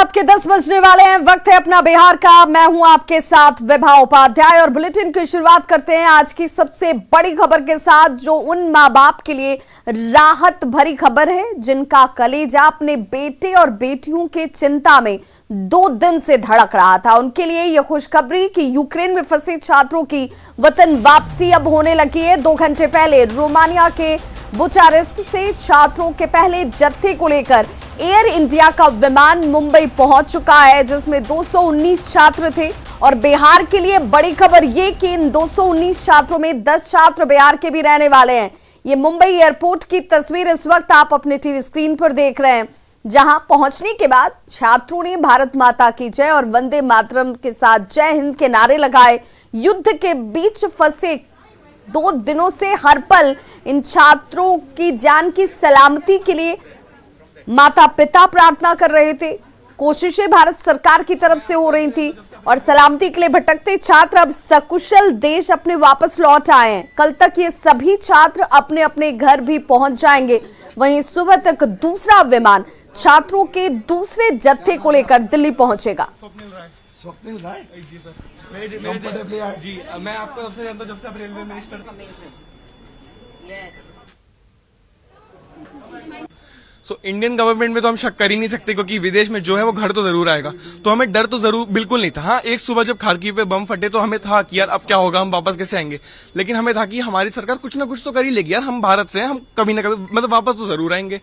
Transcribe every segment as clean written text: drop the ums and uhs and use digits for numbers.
रात के 10 बजने वाले हैं। वक्त है अपना बिहार का। मैं हूं आपके साथ विभा उपाध्याय और बुलेटिन की शुरुआत करते हैं आज की सबसे बड़ी खबर के साथ, जो उन मां बाप के लिए राहत भरी खबर है जिनका कलेजा अपने बेटे और बेटियों के चिंता में 2 दिन से धड़क रहा था। उनके लिए यह खुशखबरी कि यूक्रेन में फंसे छात्रों की वतन वापसी अब होने लगी है। 2 घंटे पहले रोमानिया के बुचारेस्ट से छात्रों के पहले जत्थे को लेकर एयर इंडिया का विमान मुंबई पहुंच चुका है, जिसमें 219 छात्र थे। और बिहार के लिए बड़ी खबर ये कि इन 219 छात्रों में 10 छात्र बिहार के भी रहने वाले हैं। ये मुंबई एयरपोर्ट की तस्वीर इस वक्त आप अपने टीवी स्क्रीन पर देख रहे हैं, जहां पहुंचने के बाद छात्रों ने भारत माता की जय और वंदे मातरम के साथ जय हिंद के नारे लगाए। युद्ध के बीच फंसे 2 दिनों से हर पल इन छात्रों की जान की सलामती के लिए माता पिता प्रार्थना कर रहे थे। कोशिशें भारत सरकार की तरफ से हो रही थी और सलामती के लिए भटकते छात्र अब सकुशल देश अपने वापस लौट आए हैं। कल तक ये सभी छात्र अपने अपने घर भी पहुंच जाएंगे। वहीं सुबह तक दूसरा विमान छात्रों के दूसरे जत्थे को लेकर दिल्ली पहुंचेगा। स्वप्निल राय जी सर, जी मैं आपको सबसे जानता हूं जब से आप railway minister. So Indian government में तो हम शक कर ही नहीं सकते, क्योंकि विदेश में जो है वो घर तो जरूर आएगा। तो हमें डर तो जरूर बिल्कुल नहीं था। हाँ, एक सुबह जब खारकीव पे बम फटे तो हमें था कि यार अब क्या होगा, हम वापस कैसे आएंगे। लेकिन हमें था कि हमारी सरकार कुछ ना कुछ तो कर ही लेगी यार, हम भारत से हैं, हम कभी ना कभी मतलब वापस तो जरूर आएंगे।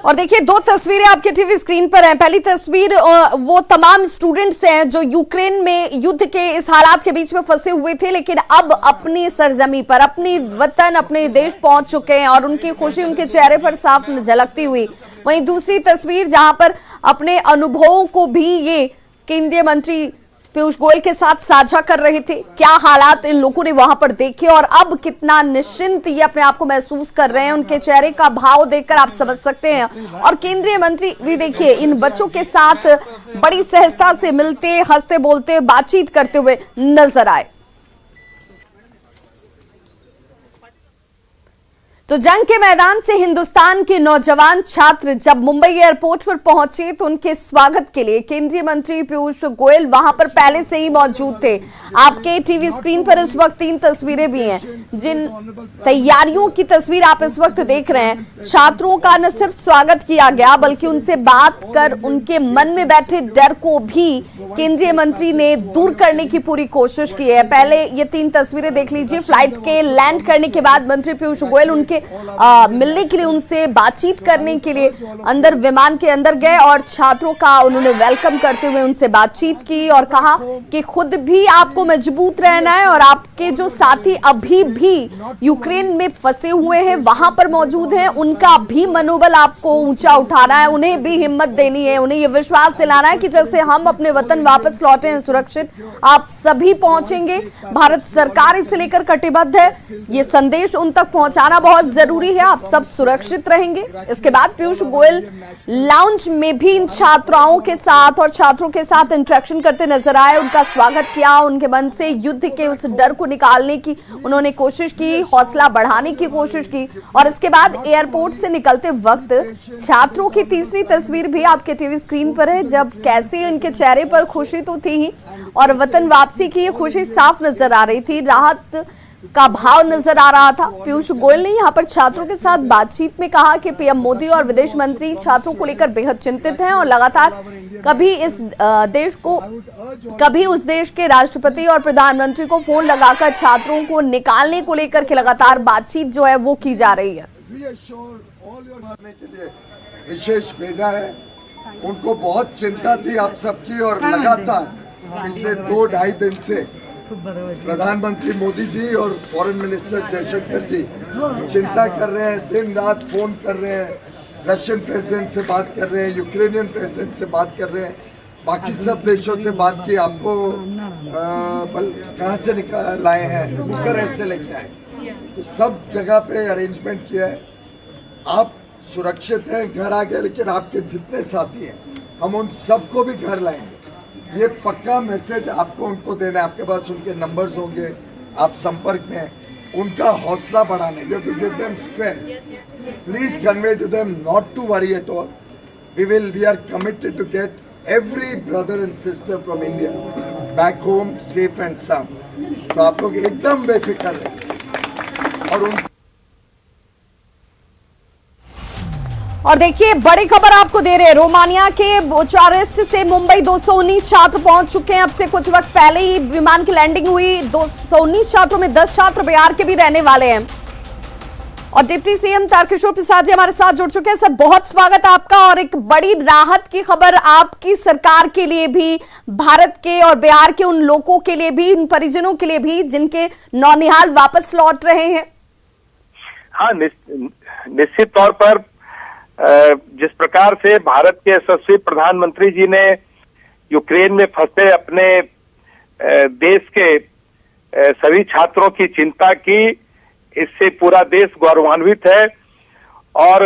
और देखिए 2 तस्वीरें आपके टीवी स्क्रीन पर हैं। पहली तस्वीर वो तमाम स्टूडेंट्स हैं जो यूक्रेन में युद्ध के इस हालात के बीच में फंसे हुए थे, लेकिन अब अपनी सरजमी पर, अपनी वतन, अपने देश पहुंच चुके हैं और उनकी खुशी उनके चेहरे पर साफ झलकती हुई। वहीं दूसरी तस्वीर जहां पर अपने अनुभवों को भी ये केंद्रीय मंत्री पीयूष गोयल के साथ साझा कर रहे थे। क्या हालात इन लोगों ने वहां पर देखे और अब कितना निश्चिंत ये अपने आप को महसूस कर रहे हैं, उनके चेहरे का भाव देखकर आप समझ सकते हैं। और केंद्रीय मंत्री भी देखिए इन बच्चों के साथ बड़ी सहजता से मिलते, हंसते बोलते, बातचीत करते हुए नजर आए। तो जंग के मैदान से हिंदुस्तान के नौजवान छात्र जब मुंबई एयरपोर्ट पर पहुंचे तो उनके स्वागत के लिए केंद्रीय मंत्री पीयूष गोयल वहां पर पहले से ही मौजूद थे। आपके टीवी स्क्रीन पर इस वक्त 3 तस्वीरें भी हैं, जिन तैयारियों की तस्वीर आप इस वक्त देख रहे हैं। छात्रों का न सिर्फ स्वागत किया गया, बल्कि उनसे बात कर उनके मन में बैठे डर को भी केंद्रीय मंत्री ने दूर करने की पूरी कोशिश की है। पहले ये 3 तस्वीरें देख लीजिए। फ्लाइट के लैंड करने के बाद मंत्री पीयूष गोयल उनके मिलने के लिए, उनसे बातचीत करने के लिए अंदर विमान के अंदर गए और छात्रों का उन्होंने वेलकम करते हुए उनसे बातचीत की और कहा कि खुद भी आपको मजबूत रहना है और आपके जो साथी अभी भी यूक्रेन में फंसे हुए हैं, वहां पर मौजूद हैं, उनका भी मनोबल आपको ऊंचा उठाना है, उन्हें भी हिम्मत देनी है, उन्हें यह विश्वास दिलाना है कि जैसे हम अपने वतन वापस लौटे हैं सुरक्षित, आप सभी पहुंचेंगे। भारत सरकार इसे लेकर कटिबद्ध है। ये संदेश उन तक पहुंचाना बहुत जरूरी है। आप सब सुरक्षित रहेंगे। इसके बाद पीयूष गोयल लाउंज में भी इन छात्राओं के साथ और छात्रों के साथ इंटरेक्शन करते नजर आए, उनका स्वागत किया, उनके मन से युद्ध के उस डर को निकालने की उन्होंने कोशिश की, हौसला बढ़ाने की कोशिश की। और इसके बाद एयरपोर्ट से निकलते वक्त छात्रों की तीसरी तस्वीर भी आपके टीवी स्क्रीन पर है, जब कैसे इनके चेहरे पर खुशी तो थी ही और वतन वापसी की ये खुशी साफ नजर आ रही थी, राहत का भाव नजर आ रहा था। पीयूष गोयल ने यहां पर छात्रों के साथ बातचीत में कहा कि पीएम मोदी और विदेश मंत्री छात्रों को लेकर बेहद चिंतित हैं और लगातार कभी उस देश के राष्ट्रपति और प्रधानमंत्री को फोन लगाकर छात्रों को निकालने को लेकर के लगातार बातचीत जो है वो की जा रही है। विशेष भेजा है, उनको बहुत चिंता थी आप सबकी और लगातार पिछले 2-2.5 दिन से प्रधानमंत्री मोदी जी और फॉरेन मिनिस्टर जयशंकर जी चिंता कर रहे हैं, दिन रात फोन कर रहे हैं, रशियन प्रेसिडेंट से बात कर रहे हैं, यूक्रेनियन प्रेसिडेंट से बात कर रहे हैं, बाकी सब देशों से बात की। आपको कहाँ से लाए हैं, बुखारेस्ट से लेके आए, तो सब जगह पे अरेंजमेंट किया है। आप सुरक्षित हैं, घर आ गए, लेकिन आपके जितने साथी हैं हम उन सबको भी घर लाएंगे। ये पक्का मैसेज आपको उनको देना है। आपके पास उनके नंबर्स होंगे, आप संपर्क में, उनका हौसला बढ़ाने, you have to give them strength. Please convey to them not to worry at all. we are committed to get every brother and sister from India back home safe and sound. तो आप लोग एकदम बेफिक्र रहे और और देखिए बड़ी खबर आपको दे रहे हैं, रोमानिया के बुचारेस्ट से मुंबई 219 छात्र पहुंच चुके हैं। अब से कुछ वक्त पहले ही विमान की लैंडिंग हुई। 219 छात्रों में 10 छात्र बिहार के भी रहने वाले हैं। और डिप्टी सीएम तारकिशोर प्रसाद जी हमारे साथ जुड़ चुके हैं। सर बहुत स्वागत आपका। और एक बड़ी राहत की खबर आपकी सरकार के लिए भी, भारत के और बिहार के उन लोगों के लिए भी, उन परिजनों के लिए भी जिनके नौनिहाल वापस लौट रहे हैं। हाँ, निश्चित तौर पर जिस प्रकार से भारत के यशस्वी प्रधानमंत्री जी ने यूक्रेन में फंसे अपने देश के सभी छात्रों की चिंता की, इससे पूरा देश गौरवान्वित है। और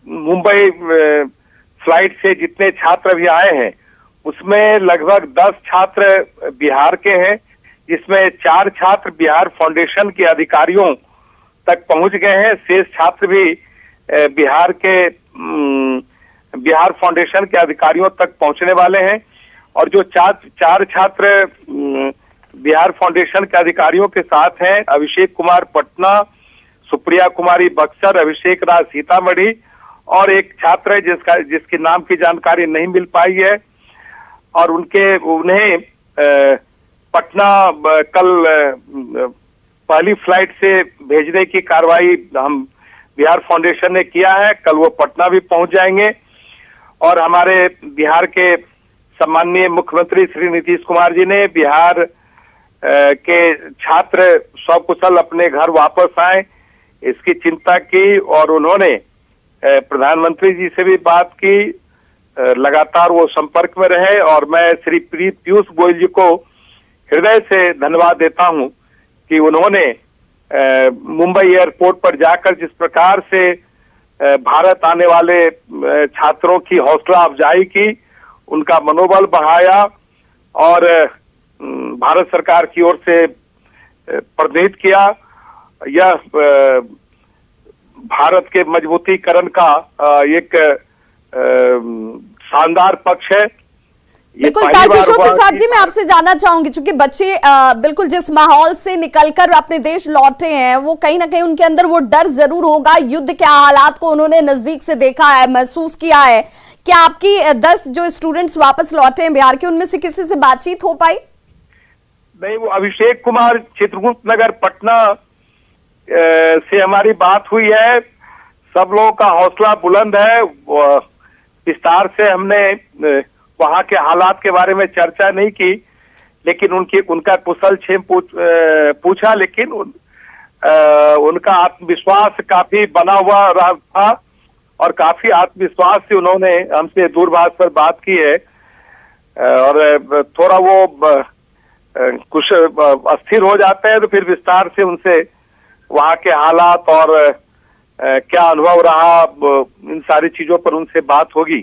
मुंबई फ्लाइट से जितने छात्र भी आए हैं उसमें लगभग 10 छात्र बिहार के हैं, जिसमें 4 छात्र बिहार फाउंडेशन के अधिकारियों तक पहुंच गए हैं। शेष छात्र भी बिहार फाउंडेशन के अधिकारियों तक पहुंचने वाले हैं। और जो 4 छात्र बिहार फाउंडेशन के अधिकारियों के साथ हैं, अभिषेक कुमार पटना, सुप्रिया कुमारी बक्सर, अभिषेक राज सीतामढ़ी और एक छात्र है जिसके नाम की जानकारी नहीं मिल पाई है। और उन्हें पटना कल पहली फ्लाइट से भेजने की कार्रवाई हम बिहार फाउंडेशन ने किया है। कल वो पटना भी पहुंच जाएंगे। और हमारे बिहार के सम्माननीय मुख्यमंत्री श्री नीतीश कुमार जी ने बिहार के छात्र सकुशल अपने घर वापस आए इसकी चिंता की। और उन्होंने प्रधानमंत्री जी से भी बात की, लगातार वो संपर्क में रहे। और मैं श्री पीयूष गोयल जी को हृदय से धन्यवाद देता हूं कि उन्होंने मुंबई एयरपोर्ट पर जाकर जिस प्रकार से भारत आने वाले छात्रों की हौसला अफजाई की, उनका मनोबल बढ़ाया और भारत सरकार की ओर से प्रणीत किया। यह भारत के मजबूतीकरण का एक शानदार पक्ष है। बिल्कुल तारकिशोर प्रसाद जी, मैं आपसे जानना चाहूंगी, चूंकि बच्चे बिल्कुल जिस माहौल से निकलकर अपने देश लौटे हैं, वो कहीं ना कहीं उनके अंदर वो डर जरूर होगा। युद्ध के हालात को उन्होंने नजदीक से देखा है, महसूस किया है। क्या आपकी 10 जो स्टूडेंट्स वापस लौटे हैं बिहार के, उनमें से किसी से बातचीत हो पाई? नहीं, वो अभिषेक कुमार चित्रगुप्त नगर पटना से हमारी बात हुई है। सब लोगों का हौसला बुलंद है। विस्तार से हमने वहां के हालात के बारे में चर्चा नहीं की, लेकिन उनका कुशल क्षेम पूछा। लेकिन उनका आत्मविश्वास काफी बना हुआ रहा था और काफी आत्मविश्वास से उन्होंने हमसे दूरभाष पर बात की है। और थोड़ा वो कुछ अस्थिर हो जाते हैं तो फिर विस्तार से उनसे वहां के हालात और क्या अनुभव रहा, इन सारी चीजों पर उनसे बात होगी।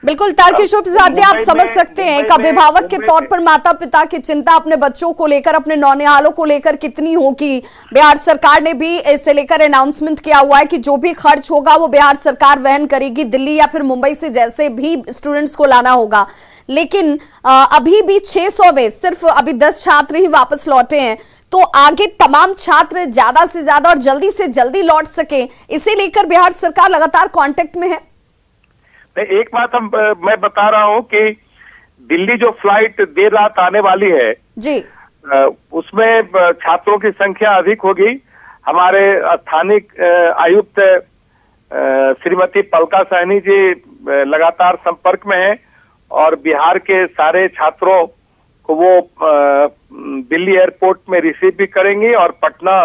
बिल्कुल तारकिशोर प्रसाद जी, आप समझ सकते हैं एक अभिभावक के तौर पर माता पिता की चिंता अपने बच्चों को लेकर, अपने नौनिहालों को लेकर कितनी होगी। बिहार सरकार ने भी इसे लेकर अनाउंसमेंट किया हुआ है कि जो भी खर्च होगा वो बिहार सरकार वहन करेगी, दिल्ली या फिर मुंबई से जैसे भी स्टूडेंट्स को लाना होगा। लेकिन अभी भी 600 में सिर्फ अभी 10 छात्र ही वापस लौटे हैं, तो आगे तमाम छात्र ज्यादा से ज्यादा और जल्दी से जल्दी लौट सके, इसे लेकर बिहार सरकार लगातार कांटेक्ट में है। एक बात मैं बता रहा हूं कि दिल्ली जो फ्लाइट देर रात आने वाली है जी, उसमें छात्रों की संख्या अधिक होगी। हमारे स्थानिक आयुक्त श्रीमती पलका सहनी जी लगातार संपर्क में हैं और बिहार के सारे छात्रों को वो दिल्ली एयरपोर्ट में रिसीव भी करेंगी और पटना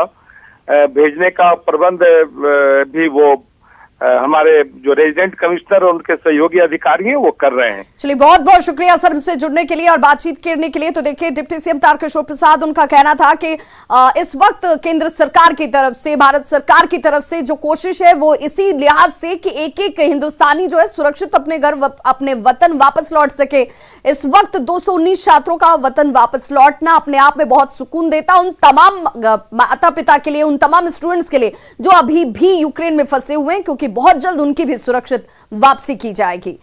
भेजने का प्रबंध भी वो हमारे जो रेजिडेंट कमिश्नर और उनके सहयोगी अधिकारी हैं वो कर रहे हैं। चलिए, बहुत बहुत शुक्रिया सर से जुड़ने के लिए और बातचीत करने के लिए। तो देखिए, डिप्टी सीएम तारकिशोर प्रसाद, उनका कहना था कि इस वक्त केंद्र सरकार की तरफ से, भारत सरकार की तरफ से जो कोशिश है वो इसी लिहाज से कि एक एक हिंदुस्तानी जो है सुरक्षित अपने घर, अपने वतन वापस लौट सके। इस वक्त 219 छात्रों का वतन वापस लौटना अपने आप में बहुत सुकून देता उन तमाम माता पिता के लिए, उन तमाम स्टूडेंट्स के लिए जो अभी भी यूक्रेन में फंसे हुए हैं, क्योंकि बहुत जल्द उनकी भी सुरक्षित वापसी की जाएगी।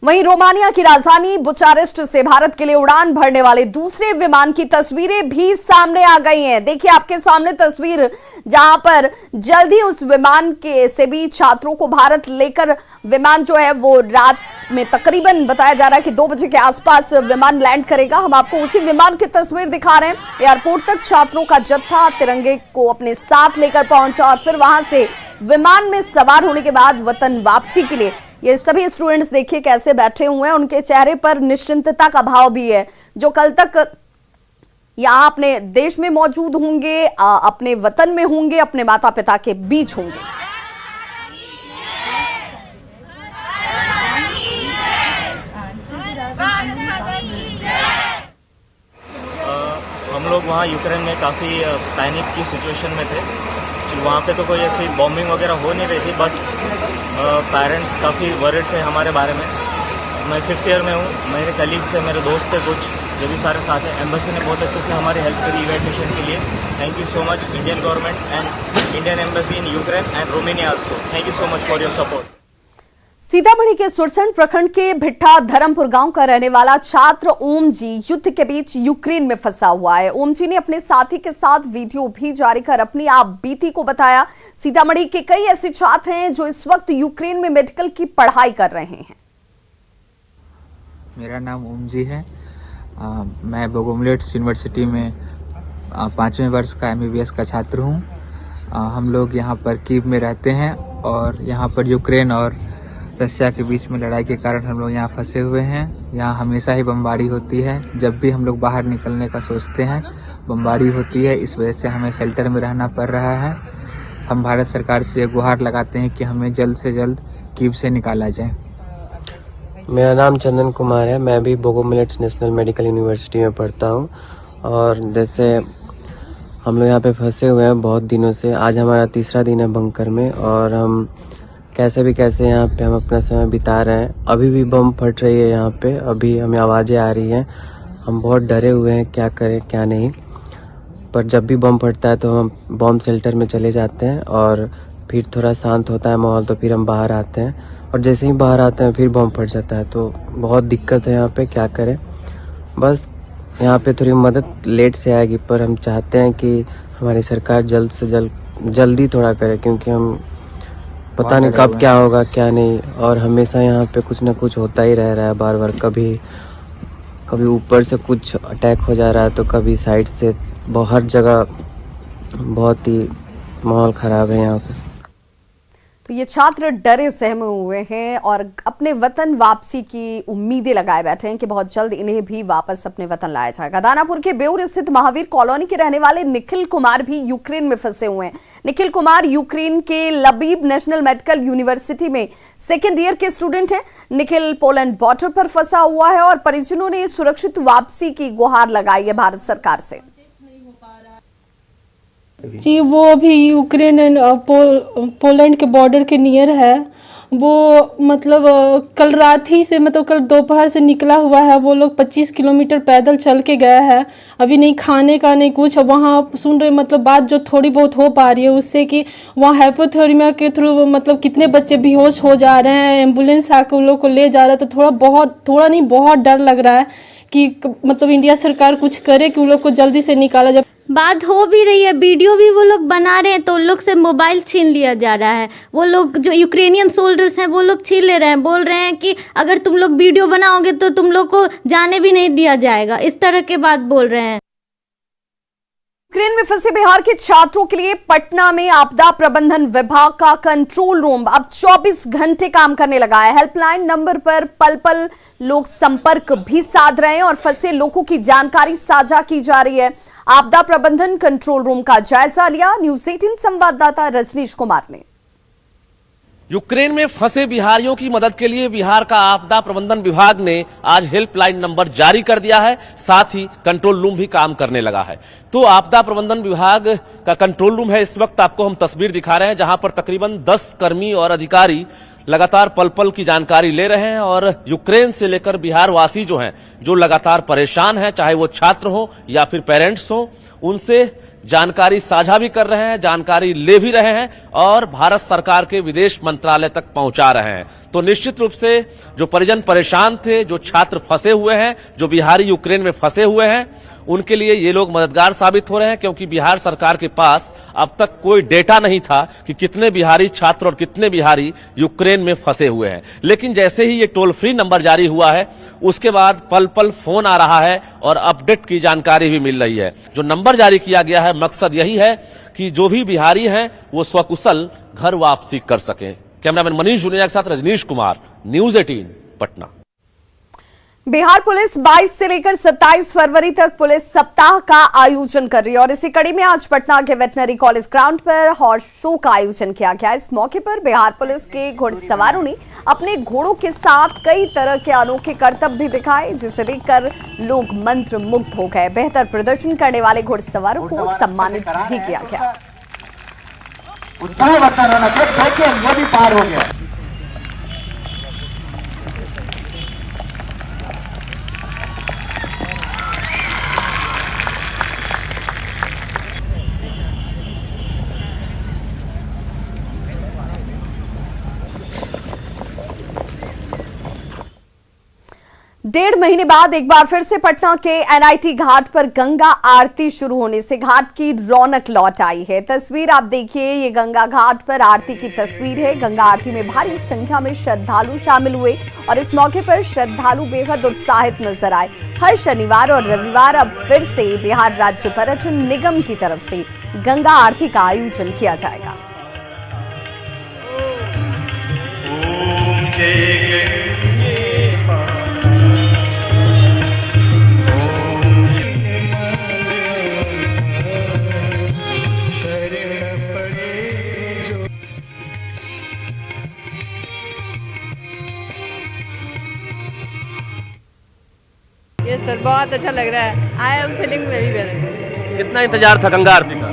वहीं रोमानिया की राजधानी बुचारेस्ट से भारत के लिए उड़ान भरने वाले दूसरे विमान की तस्वीरें भी सामने आ गई हैं। देखिए आपके सामने तस्वीर, जहां पर जल्द ही उस विमान के से भी छात्रों को भारत लेकर विमान जो है वो रात में तकरीबन बताया जा रहा है कि 2 बजे के आसपास विमान लैंड करेगा। हम आपको उसी विमान की तस्वीर दिखा रहे हैं। एयरपोर्ट तक छात्रों का जत्था तिरंगे को अपने साथ लेकर पहुंचा और फिर वहां से विमान में सवार होने के बाद वतन वापसी के लिए ये सभी स्टूडेंट्स देखिए कैसे बैठे हुए हैं। उनके चेहरे पर निश्चिंतता का भाव भी है, जो कल तक यहाँ अपने देश में मौजूद होंगे, अपने वतन में होंगे, अपने माता पिता के बीच होंगे। हम लोग वहाँ यूक्रेन में काफ़ी पैनिक की सिचुएशन में थे। वहाँ पे तो कोई ऐसी बॉम्बिंग वगैरह हो नहीं रही थी, बट पेरेंट्स काफ़ी वरिड थे हमारे बारे में। मैं 5th ईयर में हूँ, मेरे कलीग्स से मेरे दोस्त थे कुछ, जो भी सारे साथ हैं। एम्बेसी ने बहुत अच्छे से हमारी हेल्प करी इवैक्यूएशन के लिए। Thank you so much Indian government and Indian embassy in Ukraine and Romania also. Thank you so much for your support. Sitamarhi के सुरसंड प्रखंड के भिट्ठा धर्मपुर गांव का रहने वाला छात्र ओम जी युद्ध के बीच यूक्रेन में फंसा हुआ है। ओम जी ने अपने साथी के साथ वीडियो भी जारी कर अपनी आप बीती को बताया। सीतामढ़ी के कई ऐसे छात्र हैं जो इस वक्त यूक्रेन में मेडिकल की पढ़ाई कर रहे हैं। मेरा नाम ओम जी है। मैं बोगोमिलेट्स यूनिवर्सिटी में 5वें वर्ष का MBBS का छात्र हूँ। हम लोग यहाँ पर कीव में रहते हैं और यहाँ पर यूक्रेन और रशिया के बीच में लड़ाई के कारण हम लोग यहाँ फंसे हुए हैं। यहाँ हमेशा ही बमबारी होती है। जब भी हम लोग बाहर निकलने का सोचते हैं बमबारी होती है। इस वजह से हमें शेल्टर में रहना पड़ रहा है। हम भारत सरकार से गुहार लगाते हैं कि हमें जल्द से जल्द कीव से निकाला जाए। मेरा नाम चंदन कुमार है। मैं भी बोगोमिलेट्स नेशनल मेडिकल यूनिवर्सिटी में पढ़ता हूँ और जैसे हम लोग यहाँ पे फंसे हुए हैं बहुत दिनों से। आज हमारा 3रा दिन है बंकर में और हम कैसे भी कैसे यहाँ पे हम अपना समय बिता रहे हैं। अभी भी बम फट रही है यहाँ पे, अभी हमें आवाज़ें आ रही हैं। हम बहुत डरे हुए हैं, क्या करें क्या नहीं। पर जब भी बम फटता है तो हम बम शेल्टर में चले जाते हैं और फिर थोड़ा शांत होता है माहौल तो फिर हम बाहर आते हैं। और जैसे ही बाहर आते हैं फिर बम फट जाता है, तो बहुत दिक्कत है यहाँ पे, क्या करें। बस यहाँ पे थोड़ी मदद लेट से आएगी, पर हम चाहते हैं कि हमारी सरकार जल्द से जल्दी थोड़ा करे, क्योंकि हम पता नहीं कब क्या होगा क्या नहीं। और हमेशा यहाँ पे कुछ ना कुछ होता ही रह रहा है बार बार। कभी ऊपर से कुछ अटैक हो जा रहा है तो कभी साइड से। हर जगह बहुत ही माहौल ख़राब है यहाँ पे। तो ये छात्र डरे सहमे हुए हैं और अपने वतन वापसी की उम्मीदें लगाए बैठे हैं कि बहुत जल्द इन्हें भी वापस अपने वतन लाया जाएगा। दानापुर के बेउर स्थित महावीर कॉलोनी के रहने वाले निखिल कुमार भी यूक्रेन में फंसे हुए हैं। निखिल कुमार यूक्रेन के लबीब नेशनल मेडिकल यूनिवर्सिटी में 2nd ईयर के स्टूडेंट हैं। निखिल पोलैंड बॉर्डर पर फंसा हुआ है और परिजनों ने सुरक्षित वापसी की गुहार लगाई है भारत सरकार से। जी, वो अभी यूक्रेन एंड पोलैंड के बॉर्डर के नियर है। वो मतलब कल रात ही से, मतलब कल दोपहर से निकला हुआ है। वो लोग 25 किलोमीटर पैदल चल के गया है। अभी नहीं खाने का नहीं कुछ। वहाँ सुन रहे मतलब बात जो थोड़ी बहुत हो पा रही है उससे कि वहाँ हाइपोथर्मिया के थ्रू मतलब कितने बच्चे बेहोश हो जा रहे हैं। एम्बुलेंस आकर उन लोग को ले जा रहा है। तो थोड़ा नहीं बहुत डर लग रहा है कि मतलब इंडिया सरकार कुछ करे कि उन लोग को जल्दी से निकाला जाए। बात हो भी रही है, वीडियो भी वो लोग बना रहे हैं तो उन लोग से मोबाइल छीन लिया जा रहा है। वो लोग जो यूक्रेनियन सोल्जर्स हैं वो लोग छीन ले रहे हैं, बोल रहे हैं कि अगर तुम लोग वीडियो बनाओगे तो तुम लोग को जाने भी नहीं दिया जाएगा। इस तरह के बात बोल रहे हैं। यूक्रेन में फंसे बिहार के छात्रों के लिए पटना में आपदा प्रबंधन विभाग का कंट्रोल रूम अब 24 घंटे काम करने लगा है। हेल्पलाइन नंबर पर पल पल लोग संपर्क भी साध रहे हैं और फंसे लोगों की जानकारी साझा की जा रही है। आपदा प्रबंधन कंट्रोल रूम का जायजा लिया न्यूज 18 संवाददाता रजनीश कुमार ने। यूक्रेन में फंसे बिहारियों की मदद के लिए बिहार का आपदा प्रबंधन विभाग ने आज हेल्पलाइन नंबर जारी कर दिया है, साथ ही कंट्रोल रूम भी काम करने लगा है। तो आपदा प्रबंधन विभाग का कंट्रोल रूम है। इस वक्त आपको हम तस्वीर दिखा रहे हैं, जहां पर तकरीबन 10 कर्मी और अधिकारी लगातार पल पल की जानकारी ले रहे हैं और यूक्रेन से लेकर बिहार वासी जो हैं, जो लगातार परेशान हैं, चाहे वो छात्र हो या फिर पेरेंट्स हो, उनसे जानकारी साझा भी कर रहे हैं, जानकारी ले भी रहे हैं और भारत सरकार के विदेश मंत्रालय तक पहुंचा रहे हैं। तो निश्चित रूप से जो परिजन परेशान थे, जो छात्र फंसे हुए हैं, जो बिहारी यूक्रेन में फंसे हुए हैं, उनके लिए ये लोग मददगार साबित हो रहे हैं, क्योंकि बिहार सरकार के पास अब तक कोई डेटा नहीं था कि कितने बिहारी छात्र और कितने बिहारी यूक्रेन में फंसे हुए हैं। लेकिन जैसे ही ये टोल फ्री नंबर जारी हुआ है, उसके बाद पल पल फोन आ रहा है और अपडेट की जानकारी भी मिल रही है। जो नंबर जारी किया गया है, मकसद यही है कि जो भी बिहारी हैं वो स्वकुशल घर वापसी कर सकें। कैमरामैन मनीष जुनिया के साथ रजनीश कुमार, न्यूज 18 पटना। बिहार पुलिस 22 से लेकर 27 फरवरी तक पुलिस सप्ताह का आयोजन कर रही है और इसी कड़ी में आज पटना के वेटनरी कॉलेज ग्राउंड पर हॉर्स शो का आयोजन किया गया। इस मौके पर बिहार पुलिस के घुड़सवारों ने अपने घोड़ों के साथ कई तरह के अनोखे करतब भी दिखाए, जिसे देखकर लोग मंत्र मुग्ध हो गए। बेहतर प्रदर्शन करने वाले घुड़सवारों को सम्मानित भी किया गया। ये भी पार हो गया। डेढ़ महीने बाद एक बार फिर से पटना के एनआईटी घाट पर गंगा आरती शुरू होने से घाट की रौनक लौट आई है। तस्वीर आप देखिए, ये गंगा घाट पर आरती की तस्वीर है। गंगा आरती में भारी संख्या में श्रद्धालु शामिल हुए और इस मौके पर श्रद्धालु बेहद उत्साहित नजर आए। हर शनिवार और रविवार अब फिर से बिहार राज्य पर्यटन निगम की तरफ से गंगा आरती का आयोजन किया जाएगा। ये सर बहुत अच्छा लग रहा है। I am feeling very well. कितना इंतजार था गंगा आरती का?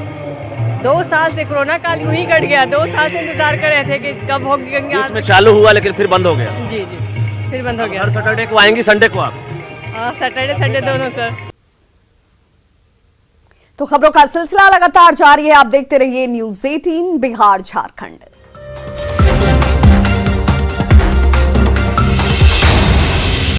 2 साल से कोरोना काल यूं ही कट गया। 2 साल से इंतजार कर रहे थे कि कब होगी गंगा आरती। उसमें चालू हुआ लेकिन फिर बंद हो गया। जी जी, फिर बंद हो गया। हर सैटरडे को आएंगी, संडे को आप? सैटरडे संडे दोनों सर। तो खबरों का सिलसिला लगातार जारी है। आप देखते रहिए न्यूज 18 बिहार झारखंड।